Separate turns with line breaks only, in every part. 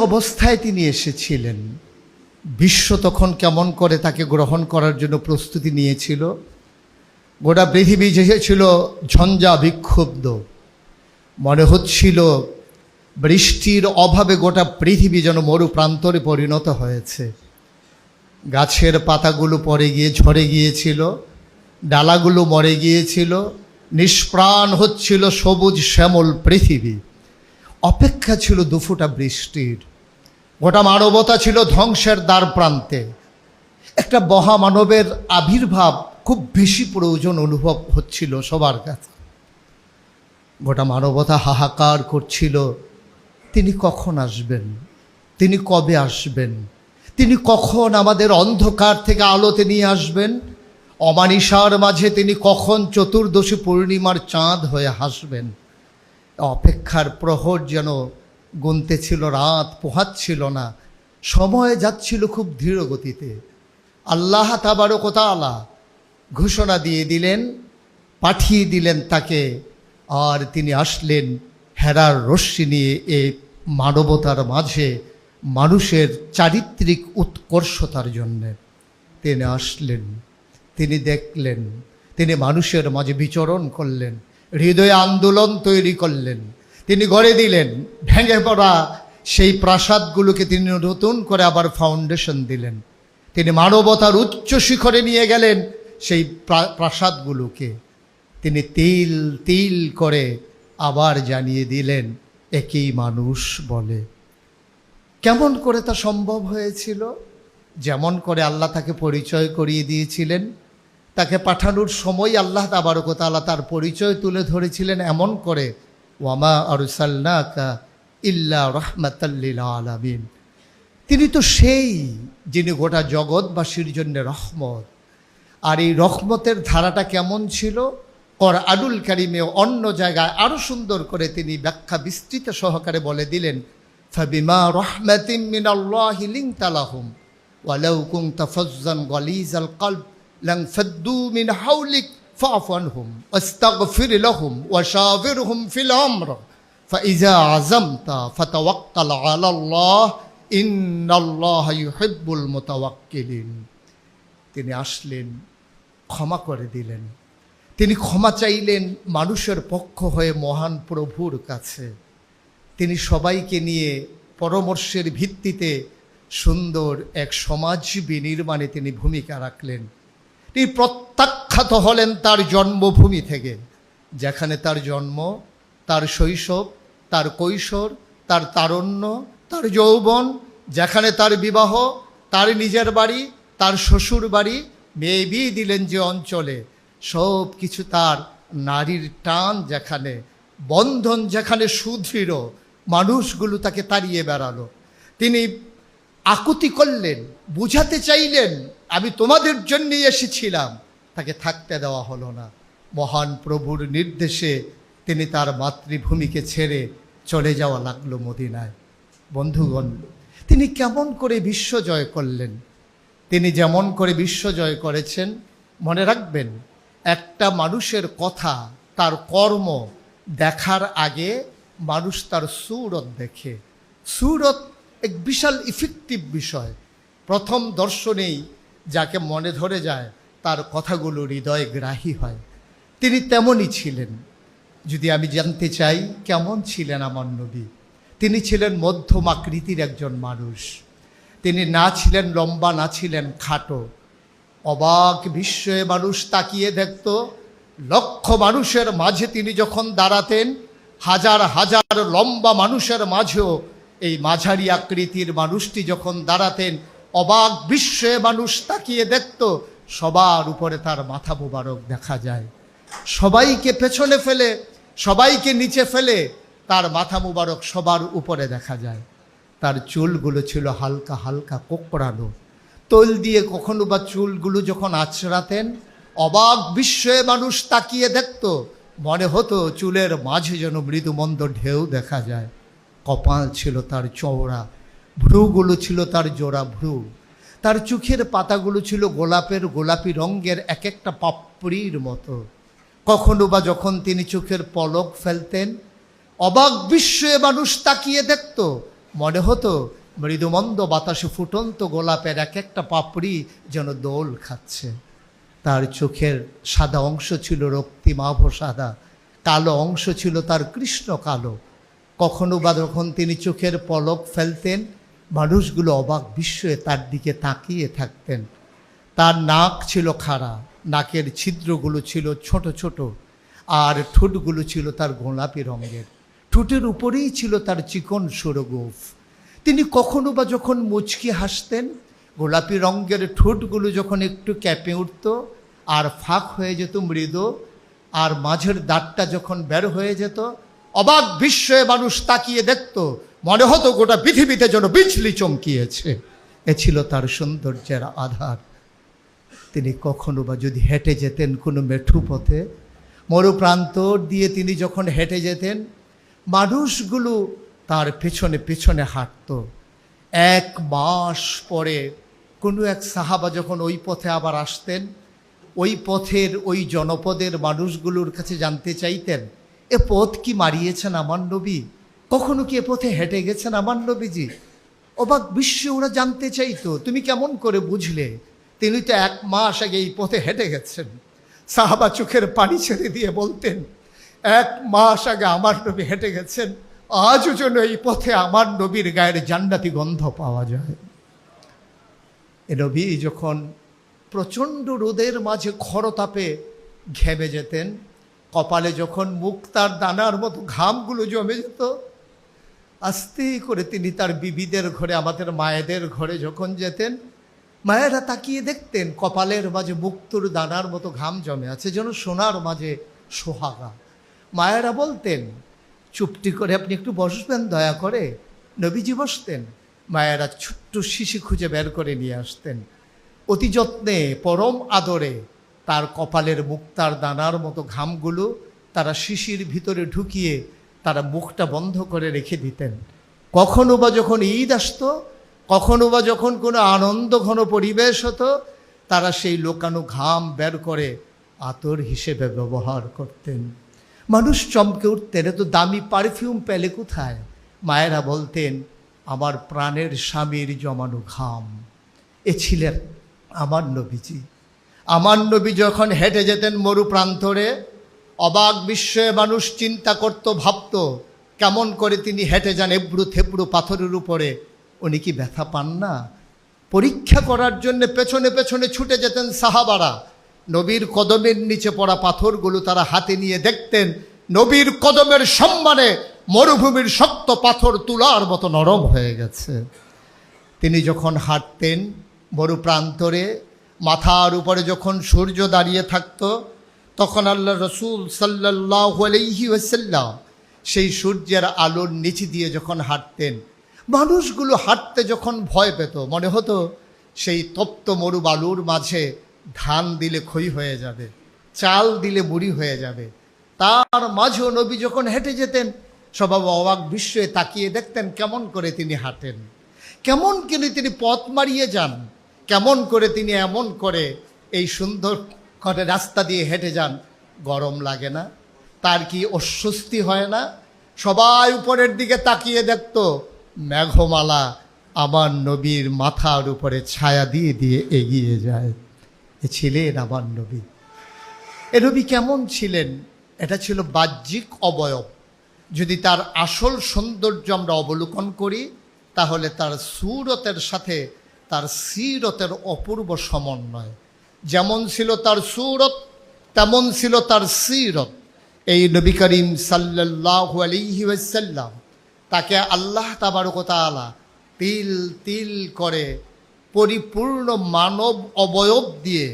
অবস্থায় তিনি এসেছিলেন, বিশ্ব তখন কেমন করে তাকে গ্রহণ করার জন্য প্রস্তুতি নিয়েছিল। গোটা পৃথিবী যে ছিল ঝঞ্ঝা বিক্ষুব্ধ, মনে হচ্ছিল বৃষ্টির অভাবে গোটা পৃথিবী যেন মরু প্রান্তরে পরিণত হয়েছে। গাছের পাতাগুলো পড়ে গিয়ে ঝরে গিয়েছিল, ডালাগুলো মরে গিয়েছিল, নিষ্প্রাণ হচ্ছিল সবুজ শ্যামল পৃথিবী। অপেক্ষা ছিল দুফোঁটা বৃষ্টির। গোটা মানবতা ছিল ধ্বংসের দ্বার প্রান্তে। একটা মহামানবের আবির্ভাব খুব বেশি প্রয়োজন অনুভব হচ্ছিল সবার কাছে। গোটা মানবতা হাহাকার করছিল, তিনি কখন আসবেন, তিনি কবে আসবেন, তিনি কখন আমাদের অন্ধকার থেকে আলোতে নিয়ে আসবেন, অমানিসার মাঝে তিনি কখন চতুর্দশী পূর্ণিমার চাঁদ হয়ে হাসবেন। অপেক্ষার প্রহর যেন গুনতেছিল, রাত পোহাচ্ছিল না, সময় যাচ্ছিল খুব ধীর গতিতে। আল্লাহ তাবারক ওয়া তাআলা ঘোষণা দিয়ে দিলেন, পাঠিয়ে দিলেন তাকে, আর তিনি আসলেন হেরার রশ্মি নিয়ে এই মানবতার মাঝে মানুষের চারিত্রিক উৎকর্ষতার জন্যে তিনি আসলেন। তিনি দেখলেন, তিনি মানুষের মাঝে বিচরণ করলেন, হৃদয়ে আন্দোলন তৈরি করলেন। তিনি গড়ে দিলেন ভেঙে পড়া সেই প্রাসাদগুলোকে, তিনি নতুন করে আবার ফাউন্ডেশন দিলেন। তিনি মানবতার উচ্চ শিখরে নিয়ে গেলেন সেই প্রাসাদগুলোকে। তিনি তিল তিল করে আবার জানিয়ে দিলেন একেই মানুষ বলে। কেমন করে তা সম্ভব হয়েছিল? যেমন করে আল্লাহ তাকে পরিচয় করিয়ে দিয়েছিলেন, তাকে পাঠানোর সময় আল্লাহ তাবারক ওয়া তাআলা তার পরিচয় তুলে ধরেছিলেন এমন করে, ওয়ামা আরসালনাকা ইল্লা রাহমাতাল লিল আলামিন। তিনি তো সেই যিনি গোটা জগৎবাসীর জন্য রহমত। আর এই রহমতের ধারাটা কেমন ছিল, কুরআনুল কারীমে অন্য জায়গায় আরও সুন্দর করে তিনি ব্যাখ্যা বিস্তৃত সহকারে বলে দিলেন, ফাবিমা রাহমাতিন মিনাল্লাহি লিনতা লাহুম ওয়ালাউ কুনতা ফাজ্জান গালিজাল কলব লানফাদ্দু মিন হাওলিক ফা'ফু আনহুম ওয়াস্তাগফির লাহুম ওয়াশাবিরহুম ফিল আমর ফাইজা আযামতা ফাতাওয়াক্কাল আলাল্লাহ ইন্নাল্লাহা ইউহিব্বুল মুতাওয়াক্কিলিন। তিনি আসলেন, ক্ষমা করে দিলেন। তিনি ক্ষমা চাইলেন মানুষের পক্ষ হয়ে মহান প্রভুর কাছে। তিনি সবাইকে নিয়ে পরামর্শের ভিত্তিতে সুন্দর এক সমাজ বিনির্মাণে তিনি ভূমিকা রাখলেন। তিনি প্রত্যাখ্যাত হলেন তার জন্মভূমি থেকে, যেখানে তার জন্ম, তার শৈশব, তার কৈশোর, তার তারুণ্য, তার যৌবন, যেখানে তার বিবাহ, তার নিজের বাড়ি, তার শ্বশুর বাড়ি, মেয়ে বিয়ে দিলেন যে অঞ্চলে, সব কিছু তার নারীর টান যেখানে, বন্ধন যেখানে সুদৃঢ়, মানুষগুলো তাকে তাড়িয়ে বেড়ালো। তিনি আকুতি করলেন, বুঝাতে চাইলেন আমি তোমাদের জন্যই এসেছিলাম, তাকে থাকতে দেওয়া হলো না। মহান প্রভুর নির্দেশে তিনি তার মাতৃভূমিকে ছেড়ে চলে যাওয়া লাগলো মদিনায়। বন্ধুগণ, তিনি কেমন করে বিশ্ব জয় করলেন? তিনি যেমন করে বিশ্ব জয় করেছেন, মনে রাখবেন, একটা মানুষের কথা, তার কর্ম দেখার আগে মানুষ তার সুরত দেখে। সুরত এক বিশাল ইফেক্টিভ বিষয়। প্রথম দর্শনেই যাকে মনে ধরে যায় তার কথাগুলো হৃদয় গ্রাহী হয়। তিনি তেমনই ছিলেন। যদি আমি জানতে চাই কেমন ছিলেন আমার নবী, তিনি ছিলেন মধ্যম আকৃতির একজন মানুষ। তিনি না ছিলেন লম্বা, না ছিলেন খাটো। অবাক বিস্ময়ে মানুষ তাকিয়ে দেখত। লক্ষ মানুষের মাঝে তিনি যখন দাঁড়াতেন, হাজার হাজার লম্বা মানুষের মাঝেও এই মাঝারি আকৃতির মানুষটি যখন দাঁড়াতেন, অবাক বিস্ময়ে মানুষ তাকিয়ে দেখত। সবার উপরে তার মাথা মোবারক দেখা যায়। সবাইকে পেছনে ফেলে, সবাইকে নিচে ফেলে তার মাথা মোবারক সবার উপরে দেখা যায়। তার চুলগুলো ছিল হালকা হালকা কোঁকড়ানো। তৈল দিয়ে কখনো বা চুলগুলো যখন আঁচড়াতেন, অবাক বিস্ময়ে মানুষ তাকিয়ে দেখত, মনে হতো চুলের মাঝে যেন মৃদুমন্দ ঢেউ দেখা যায়। কপাল ছিল তার চওড়া, ভ্রুগুলো ছিল তার জোড়া ভ্রু, তার চোখের পাতাগুলো ছিল গোলাপি রঙের এক একটা পাপড়ির মতো। কখনো বা যখন তিনি চোখের পলক ফেলতেন, অবাক বিস্ময়ে মানুষ তাকিয়ে দেখত, মনে হতো মৃদুমন্দ বাতাসে ফুটন্ত গোলাপের এক একটা পাপড়ি যেন দোল খাচ্ছে। তার চোখের সাদা অংশ ছিল রক্তিমাভ সাদা, কালো অংশ ছিল তার কৃষ্ণ কালো। কখনো বা যখন তিনি চোখের পলক ফেলতেন, মানুষগুলো অবাক বিস্ময়ে তার দিকে তাকিয়ে থাকতেন। তার নাক ছিল খাড়া, নাকের ছিদ্রগুলো ছিল ছোট ছোট, আর ঠোঁটগুলো ছিল তার গোলাপি রঙের। ঠোঁটের উপরেই ছিল তার চিকন সুরগোফ। তিনি কখনো বা যখন মুচকি হাসতেন, গোলাপি রঙের ঠোঁটগুলো যখন একটু ক্যাপে উঠত আর ফাঁক হয়ে যেত মৃদু, আর মাঝের দাঁতটা যখন বের হয়ে যেত, অবাক বিস্ময়ে মানুষ তাকিয়ে দেখত, মনে হতো গোটা পৃথিবীতে যেন বিজলি চমকিয়েছে। এ ছিল তার সৌন্দর্যের আধার। তিনি কখনো বা যদি হেঁটে যেতেন কোনো মেঠু পথে, মরুপ্রান্তর দিয়ে তিনি যখন হেঁটে যেতেন, মানুষগুলো তার পেছনে পেছনে হাঁটত। 1 মাস পরে কোনো এক সাহাবা যখন ওই পথে আবার আসতেন, ওই পথের ওই জনপদের মানুষগুলোর কাছে জানতে চাইতেন, এ পথ কি মারিয়েছেন আমার নবী? কখনো কি এ পথে হেঁটে গেছেন আমার নবীজি? অবাক বিশ্বে ওরা জানতে চাইতো, তুমি কেমন করে বুঝলে? তিনি তো 1 মাস আগে এই পথে হেঁটে গেছেন। সাহাবা চোখের পানি ছেড়ে দিয়ে বলতেন, 1 মাস আগে আমার নবী হেঁটে গেছেন, আজও যেন এই পথে আমার নবীর গায়ের জান্নাতি গন্ধ পাওয়া যায়। এ নবী যখন প্রচণ্ড রোদের মাঝে খরতাপে ঘেমে যেতেন, কপালে যখন মুক্তার দানার মতো ঘামগুলো জমে যেত, আস্তে করে তিনি তার বিবিদের ঘরে, আমাদের মায়েদের ঘরে যখন যেতেন, মায়েরা তাকিয়ে দেখতেন কপালের মাঝে মুক্তোর দানার মতো ঘাম জমে আছে, যেন সোনার মাঝে সোহাগা। মায়েরা বলতেন, চুপটি করে আপনি একটু বসবেন দয়া করে। নবীজি বসতেন, মায়েরা ছোট্ট শিশি খুঁজে বের করে নিয়ে আসতেন। অতি যত্নে পরম আদরে তার কপালের মুক্তার দানার মতো ঘামগুলো তারা শিশির ভিতরে ঢুকিয়ে তারা মুখটা বন্ধ করে রেখে দিতেন। কখনো বা যখন ঈদ আসতো, কখনো বা যখন কোনো আনন্দ ঘন পরিবেশ হতো, তারা সেই লোকানো ঘাম বের করে আতর হিসেবে ব্যবহার করতেন। মানুষ চমকে উঠতেন, এত দামি পারফিউম পেলে কোথায়? মায়েরা বলতেন, আমার প্রাণের স্বামীর জমানো ঘাম। এ ছিলেন আমার নবীজি। আমার নবী যখন হেঁটে যেতেন মরু প্রান্তরে, অবাক বিস্ময়ে মানুষ চিন্তা করত, ভাবত, কেমন করে তিনি হেঁটে যান এবড়ো থেবড়ো পাথরের উপরে। উনি কি ব্যথা পান না? পরীক্ষা করার জন্য পেছনে পেছনে ছুটে যেতেন সাহাবারা। নবীর কদমের নিচে পড়া পাথরগুলো তারা হাতে নিয়ে দেখতেন, নবীর কদমের সম্মানে মরুভূমির শক্ত পাথর তুলার মতো নরম হয়ে গেছে। তিনি যখন হাঁটতেন মরু প্রান্তরে, মাথার উপরে যখন সূর্য দাঁড়িয়ে থাকত, তখন আল্লাহ রসুল সাল্লাল্লাহু আলাইহি ওয়াসাল্লাম সেই সূর্যের আলোর নিচে দিয়ে যখন হাঁটতেন, মানুষগুলো হাঁটতে যখন ভয় পেত, মনে হতো সেই তপ্ত মরু বালুর মাঝে ধান দিলে খই হয়ে যাবে, চাল দিলে মুড়ি হয়ে যাবে। তার মাঝেও নবী যখন হেঁটে যেতেন, সবাই অবাক বিস্ময়ে তাকিয়ে দেখতেন কেমন করে তিনি হাঁটেন, কেমন করে তিনি পথ মারিয়ে যান, কেমন করে তিনি এমন করে এই সুন্দর করে রাস্তা দিয়ে হেঁটে যান। গরম লাগে না? তার কি অস্বস্তি হয় না? সবাই উপরের দিকে তাকিয়ে দেখত, মেঘমালা আমার নবীর মাথার উপরে ছায়া দিয়ে দিয়ে এগিয়ে যায়। এ ছিলেন আমার নবী। এ নবী কেমন ছিলেন? এটা ছিল বাহ্যিক অবয়ব। যদি তার আসল সৌন্দর্য আমরা অবলোকন করি, তাহলে তার সুরতের সাথে তার সিরতের অপূর্ব সমন্বয়। যেমন ছিল তার সুরত, তেমন ছিল তার সিরত। এই নবী করিম সাল্লাল্লাহু আলাইহি ওয়াসাল্লাম, তাকে আল্লাহ তাবারক ওয়া তাআলা তিল তিল করে পরিপূর্ণ মানব অবয়ব দিয়ে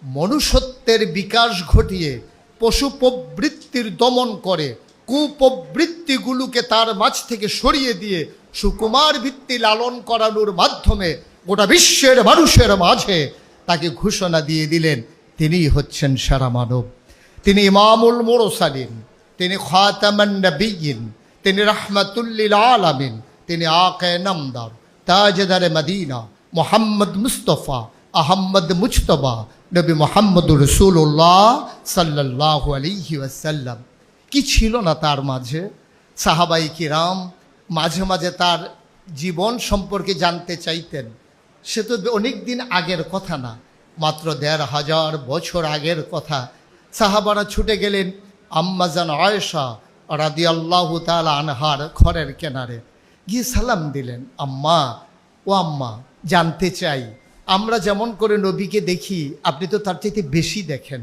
মনুষ্যত্বের বিকাশ ঘটিয়ে পশু প্রবৃত্তির দমন করে কুপ্রবৃত্তিগুলোকে তার মাঝ থেকে সরিয়ে দিয়ে সুকুমার ভিত্তি লালন করানোর মাধ্যমে গোটা বিশ্বের মানুষের মাঝে তাকে ঘোষণা দিয়ে দিলেন, তিনিই হচ্ছেন সেরা মানব। তিনি ইমামুল মুরসালিন, তিনি খাতামান নবিয়্যিন, তিনি রাহমাতুল লিল আলামিন, তিনি আকে নামদার, তাজদারে মদিনা, মোহাম্মদ মুস্তফা আহম্মদ মুজতবা, নবী মোহাম্মদুর রাসূলুল্লাহ সাল্লাল্লাহু আলাইহি ওয়াসাল্লাম। কি ছিল না তার মাঝে? সাহাবাই কিরাম মাঝে মাঝে তার জীবন সম্পর্কে জানতে চাইতেন, সে তো অনেক দিন আগের কথা না, মাত্র ১৫০০ বছর আগের কথা। সাহাবারা ছুটে গেলেন আম্মাজান আয়েশা রাদিয়াল্লাহু তাআলা আনহার ঘরের কিনারে, গিয়ে সালাম দিলেন, আম্মা, ও আম্মা, জানতে চাই, আমরা যেমন করে নবীকে দেখি আপনি তো তার চাইতে বেশি দেখেন,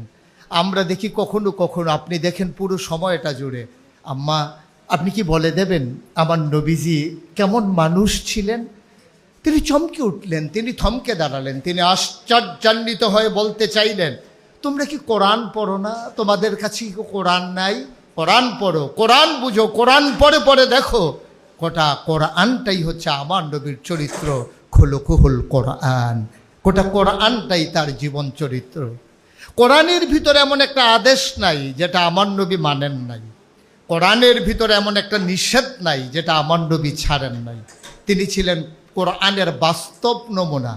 আমরা দেখি কখনো কখনো, আপনি দেখেন পুরো সময়টা জুড়ে। আম্মা, আপনি কি বলে দেবেন আমার নবীজি কেমন মানুষ ছিলেন? তিনি চমকে উঠলেন, তিনি থমকে দাঁড়ালেন, তিনি আশ্চর্যান্বিত হয়ে বলতে চাইলেন, তোমরা কি কোরআন পড়ো না? তোমাদের কাছে কি কোরআন নাই? কোরআন পড়ো, কোরআন বুঝো, কোরআন পড়ে পড়ে দেখো, গোটা কোরআনটাই হচ্ছে আমার নবীর চরিত্র, খুলুকুহুল কোরআন, গোটা কোরআনটাই তার জীবন চরিত্র। কোরআনের ভিতরে এমন একটা আদেশ নাই যেটা আমার নবী মানেন নাই, কোরআনের ভিতরে এমন একটা নিষেধ নাই যেটা আমার নবী ছাড়েন নাই। তিনি ছিলেন কোরআনের বাস্তব নমুনা,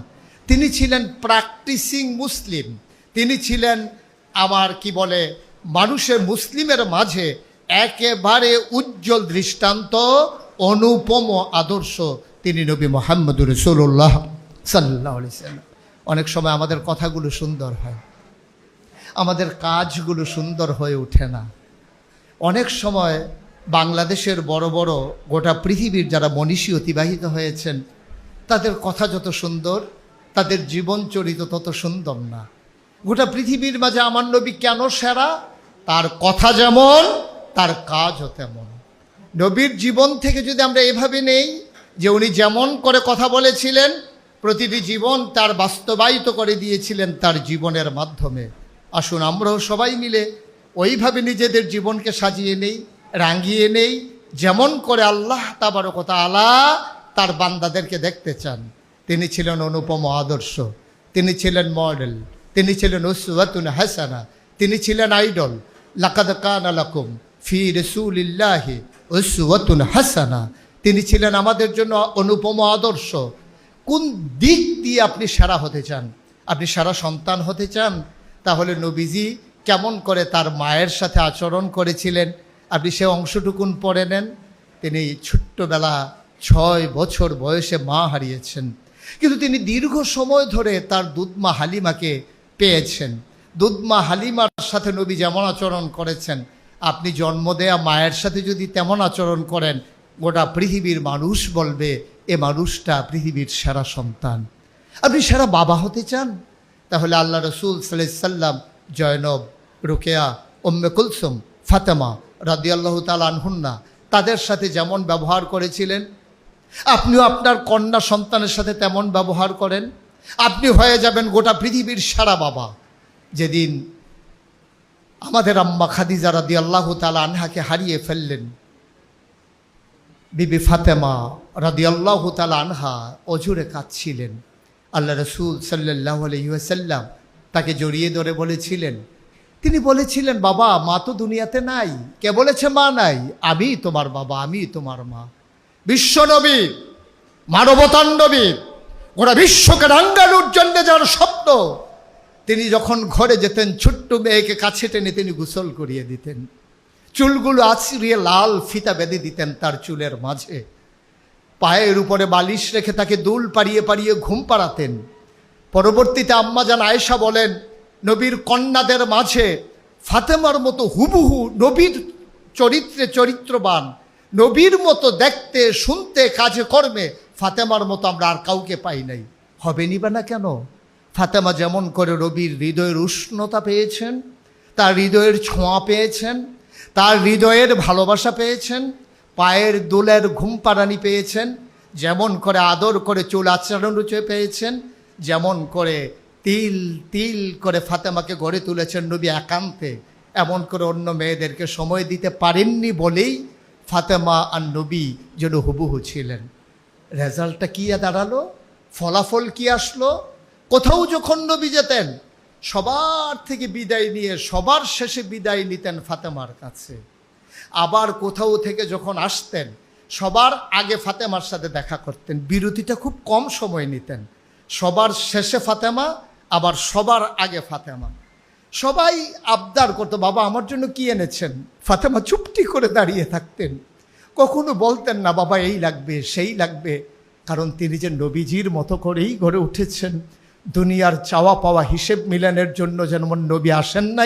তিনি ছিলেন প্র্যাকটিসিং মুসলিম, তিনি ছিলেন আমার কি বলে মানুষের মুসলিমের মাঝে একেবারে উজ্জ্বল দৃষ্টান্ত, অনুপম আদর্শ। তিনি নবী মুহাম্মদুর রাসূলুল্লাহ সাল্লাল্লাহু আলাইহি ওয়াসাল্লাম। অনেক সময় আমাদের কথাগুলো সুন্দর হয়, আমাদের কাজগুলো সুন্দর হয়ে ওঠে না। অনেক সময় বাংলাদেশের বড় বড় গোটা পৃথিবীর যারা মনীষী অতিবাহিত হয়েছেন, তাদের কথা যত সুন্দর, তাদের জীবন চরিত্র তত সুন্দর না। গোটা পৃথিবীর মাঝে আমার নবী কেন সেরা? তার কথা যেমন, তার কাজও তেমন। নবীর জীবন থেকে যদি আমরা এভাবে নেই যে উনি যেমন করে কথা বলেছিলেন, প্রতিটি জীবন তার বাস্তবায়িত করে দিয়েছিলেন তার জীবনের মাধ্যমে। আসুন আমরাও সবাই মিলে ওইভাবে নিজেদের জীবনকে সাজিয়ে নেই, রাঙিয়ে নেই, যেমন করে আল্লাহ তাবারক ওয়া তাআলা তার বান্দাদেরকে দেখতে চান। তিনি ছিলেন অনুপম আদর্শ, তিনি ছিলেন মডেল, তিনি ছিলেন উসওয়াতুন হাসানা, তিনি ছিলেন আইডল। লাকাদ কানা লাকুম ফি রাসূলিল্লাহি উসওয়াতুন হাসানা, তিনি ছিলেন আমাদের জন্য অনুপম আদর্শ। কোন দিক দিয়ে আপনি সেরা হতে চান? আপনি সেরা সন্তান হতে চান? তাহলে নবীজি কেমন করে তার মায়ের সাথে আচরণ করেছিলেন আপনি সে অংশটুকুন পড়ে নেন। তিনি ছোট্টবেলা 6 বছর বয়সে মা হারিয়েছেন, কিন্তু তিনি দীর্ঘ সময় ধরে তার দুধমা হালিমাকে পেয়েছেন। দুধমা হালিমার সাথে নবী যেমন আচরণ করেছেন, আপনি জন্ম দেয়া মায়ের সাথে যদি তেমন আচরণ করেন, গোটা পৃথিবীর মানুষ বলবে এ মানুষটা পৃথিবীর সেরা সন্তান। আপনি সেরা বাবা হতে চান? তাহলে আল্লাহ রসুল সাল্লাল্লাহু আলাইহি ওয়াসাল্লাম জয়নব, রুকেয়া, উম্মে কুলসুম, ফাতেমা রাদিয়াল্লাহু তাআলা আনহুন্না, তাদের সাথে যেমন ব্যবহার করেছিলেন, আপনিও আপনার কন্যা সন্তানের সাথে তেমন ব্যবহার করেন, আপনি হয়ে যাবেন গোটা পৃথিবীর সেরা বাবা। যেদিন আমাদের আম্মা খাদিজা রাদিয়াল্লাহু তাআলা আনহাকে হারিয়ে ফেললেন, বিবি ফাতেমা রাদিয়াল্লাহু তাআলা আনহা অঝুরে কাঁদছিলেন। আল্লাহ রসুল সাল্লাল্লাহু আলাইহি ওয়াসাল্লাম তাকে জড়িয়ে ধরে বলেছিলেন, তিনি বলেছিলেন, বাবা, মা তো দুনিয়াতে নাই। কে বলেছে মা নাই? আমি তোমার বাবা, আমি তোমার মা। বিশ্বনবী, মানবতার নবী, গোটা বিশ্বকে রাঙ্গানোর জন্য যার স্বপ্ন, তিনি যখন ঘরে যেতেন ছোট্ট মেয়েকে কাছে টেনে তিনি গোসল করিয়ে দিতেন, চুলগুলো আছড়িয়ে লাল ফিতা বেঁধে দিতেন তার চুলের মাঝে, পায়ের উপরে বালিশ রেখে তাকে দুল পাড়িয়ে পাড়িয়ে ঘুম পাড়াতেন। পরবর্তীতে আম্মাজান আয়েশা বলেন, নবীর কন্যাদের মাঝে ফাতেমার মতো হুবহু নবীর চরিত্রে চরিত্রবান, নবীর মতো দেখতে শুনতে কাজে কর্মে ফাতেমার মতো আমরা আর কাউকে পাই নাই। হবে নিবা না কেন? ফাতেমা যেমন করে নবীর হৃদয়ের উষ্ণতা পেয়েছেন, তার হৃদয়ের ছোঁয়া পেয়েছেন, তার হৃদয়ের ভালোবাসা পেয়েছেন, পায়ের দোলের ঘুম পাড়ানি পেয়েছেন, যেমন করে আদর করে চুল আচরণ পেয়েছেন, যেমন করে তিল তিল করে ফাতেমাকে গড়ে তুলেছেন নবী একান্তে, এমন করে অন্য মেয়েদেরকে সময় দিতে পারেননি বলেই ফাতেমা আর নবী যেন হুবহু ছিলেন। রেজাল্টটা কী দাঁড়ালো? ফলাফল কি আসলো? কোথাও যখন নবী যেতেন, সবার থেকে বিদায় নিয়ে সবার শেষে বিদায় নিতেন ফাতেমার কাছে। আবার কোথাও থেকে যখন আসতেন, সবার আগে ফাতেমার সাথে দেখা করতেন, বিরতিটা খুব কম সময় নিতেন। সবার শেষে ফাতেমা, আবার সবার আগে ফাতেমা। সবাই আবদার করতো, বাবা আমার জন্য কি এনেছেন? ফাতেমা চুপটি করে দাঁড়িয়ে থাকতেন, কখনো বলতেন না বাবা এই লাগবে সেই লাগবে। কারণ তিনি যে নবীজির মতো করেই গড়ে উঠেছেন। দুনিয়ার চাওয়া পাওয়া হিসেব মিলানের জন্য যেমন নবী আসেন নাই,